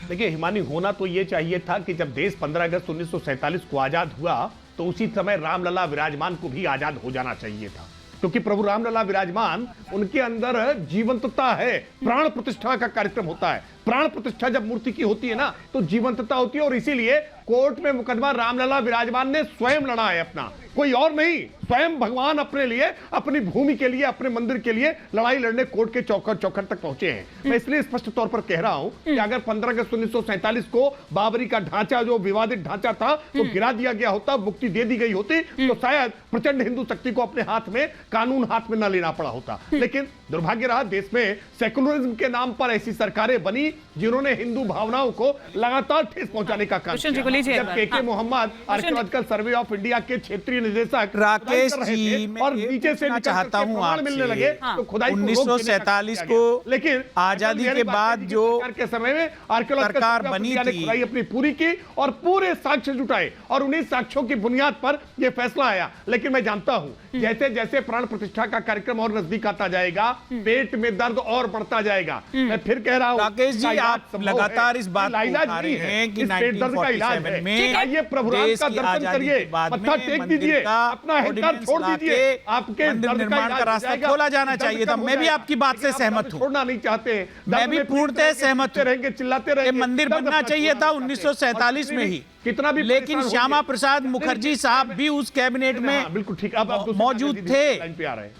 देखिए हिमानी, होना तो ये चाहिए था कि जब देश 15 अगस्त 1947 को आजाद हुआ तो उसी समय रामलला विराजमान को भी आजाद हो जाना चाहिए था, क्योंकि प्रभु रामलला विराजमान, उनके अंदर जीवंतता है, प्राण प्रतिष्ठा का कार्यक्रम होता है। प्राण प्रतिष्ठा जब मूर्ति की होती है ना तो जीवंतता होती है, और इसीलिए कोर्ट में मुकदमा रामलला विराजमान ने स्वयं लड़ा है अपना, कोई और नहीं। स्वयं भगवान अपने लिए, अपनी भूमि के लिए, अपने मंदिर के लिए लड़ाई लड़ने कोर्ट के चौखट तक पहुंचे हैं। मैं इसलिए स्पष्ट तौर पर कह रहा हूं कि अगर 15 अगस्त 1947 को बाबरी का ढांचा, जो विवादित ढांचा था, तो गिरा दिया गया होता, मुक्ति दे दी गई होती, तो शायद प्रचंड हिंदू शक्ति को अपने हाथ में, कानून हाथ में न लेना पड़ा होता। लेकिन दुर्भाग्य रहा, देश में सेकुलरिज्म के नाम पर ऐसी सरकारें बनी जिन्होंने हिंदू भावनाओं को लगातार ठेस पहुंचाने का काम किया। जब के Muhammad Archaeological Survey of India के क्षेत्रीय निदेशक राकेश जी, और नीचे से चाहता हूं मिलने लगे, तो खुदाई 1947 को लेकिन आजादी के बाद जो के समय में आर्कियोलॉजिकल सरकार बनी थी, खुदाई अपनी पूरी की और पूरे साक्ष्य जुटाए, और उन्हीं साक्ष्यों की बुनियाद पर यह फैसला आया। लेकिन मैं जानता हूं जैसे जैसे प्राण प्रतिष्ठा का कार्यक्रम और नजदीक आता जाएगा, पेट में दर्द और बढ़ता जाएगा। मैं फिर कह रहा हूं राकेश जी, आप लगातार इस बात को उठा रहे हैं कि 1947 में आइए प्रभु राम का दर्शन करिए, मत्था टेक दीजिए, अपना अहंकार छोड़ दीजिए, आपके निर्माण का रास्ता खोला जाना चाहिए था। मैं भी आपकी बात से सहमत हूं, छोड़ना नहीं चाहते, मैं भी पूर्णतः सहमत रहेंगे, चिल्लाते रहेंगे। मंदिर बनना चाहिए था 1947 में ही, कितना भी, लेकिन श्यामा प्रसाद मुखर्जी साहब भी उस कैबिनेट में बिल्कुल ठीक मौजूद थे,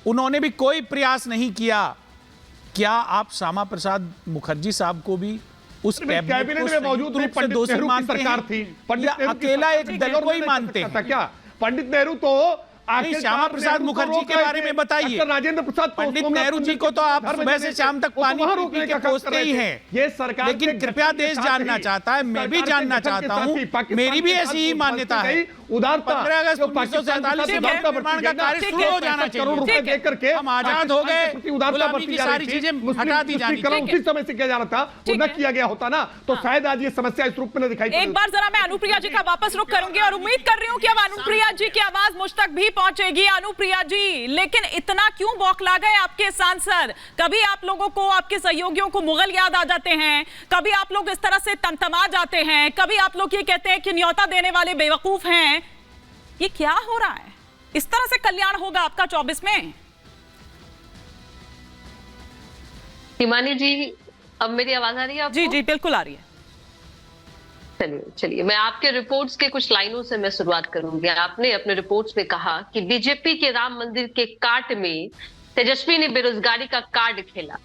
उन्होंने भी कोई प्रयास नहीं किया। क्या आप श्यामा प्रसाद मुखर्जी साहब को भी उस कैबिनेट में मौजूद रूप से दोषी मानते हैं, या अकेला एक दल को ही मानते हैं? क्या पंडित नेहरू तो श्यामा प्रसाद मुखर्जी के बारे में बताइए। राजेंद्र प्रसाद, पंडित नेहरू जी को तो आप सुबह से शाम तक पानी रोकने के कोसते ही हैं, ये सरकार, लेकिन कृपया देश जानना चाहता है, मैं भी जानना चाहता हूं, मेरी भी ऐसी ही मान्यता है। उदारता 15 अगस्त 1947 से निर्माण का कार्य शुरू हो जाना चाहिए। करोड़ रुपए देकर के हम आजाद हो गए, गुलामी की सारी चीजें हटा दी जानी चाहिए। उसी समय से किया जाना था, वो न किया गया होता ना, तो शायद आज ये समस्या इस रूप में न दिखाई। एक बार जरा मैं अनुप्रिया जी का वापस रुख करूंगी और उम्मीद कर रही हूं कि अब अनुप्रिया जी की आवाज मुझ तक भी पहुंचेगी। अनुप्रिया जी, लेकिन इतना क्यों बौखला गए आपके सांसद? कभी आप लोगों को, आपके सहयोगियों को मुगल याद आ जाते हैं, कभी आप लोग इस तरह से तमतमा जाते हैं, कभी आप लोग ये कहते हैं कि न्योता देने वाले बेवकूफ हैं। ये क्या हो रहा है? इस तरह से कल्याण होगा आपका 24 में? हिमानी जी, अब मेरी आवाज आ रही है आपको? जी जी बिल्कुल आ रही है। चलिए मैं आपके रिपोर्ट्स के कुछ लाइनों से मैं शुरुआत करूंगी। आपने अपने रिपोर्ट्स में कहा कि बीजेपी के राम मंदिर के काट में तेजस्वी ने बेरोजगारी का कार्ड खेला।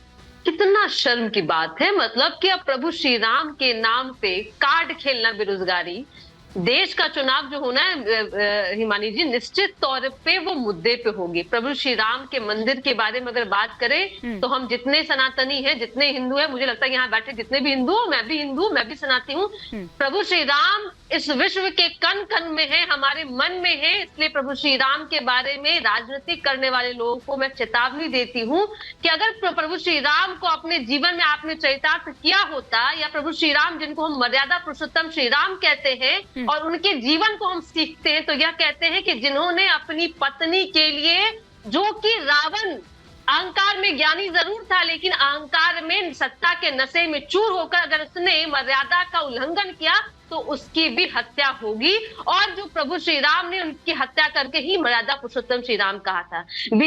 कितना शर्म की बात है, मतलब कि अब प्रभु श्री राम के नाम पे कार्ड खेलना बेरोजगारी। देश का चुनाव जो होना है हिमानी जी, निश्चित तौर पे वो मुद्दे पे होगी। प्रभु श्री राम के मंदिर के बारे में अगर बात करें तो हम जितने सनातनी हैं, जितने हिंदू हैं, मुझे लगता है यहाँ बैठे जितने भी हिंदू, मैं भी हिंदू, मैं भी सनाती हूँ। प्रभु श्री राम इस विश्व के कण कण में है, हमारे मन में है। इसलिए प्रभु श्री राम के बारे में राजनीति करने वाले लोगों को मैं चेतावनी देती हूँ कि अगर प्रभु श्री राम को अपने जीवन में आपने चरितार्थ किया होता, या प्रभु श्री राम जिनको हम मर्यादा पुरुषोत्तम श्री राम कहते हैं और उनके जीवन को हम सीखते हैं, तो यह कहते हैं कि जिन्होंने अपनी पत्नी के लिए, जो कि रावण अहंकार में ज्ञानी जरूर था, लेकिन अहंकार में सत्ता के नशे में चूर होकर अगर उसने मर्यादा का उल्लंघन किया तो उसकी भी हत्या होगी। और जो प्रभु श्री राम ने उनकी हत्या करके ही मर्यादा पुरुषोत्तम श्री राम कहा था।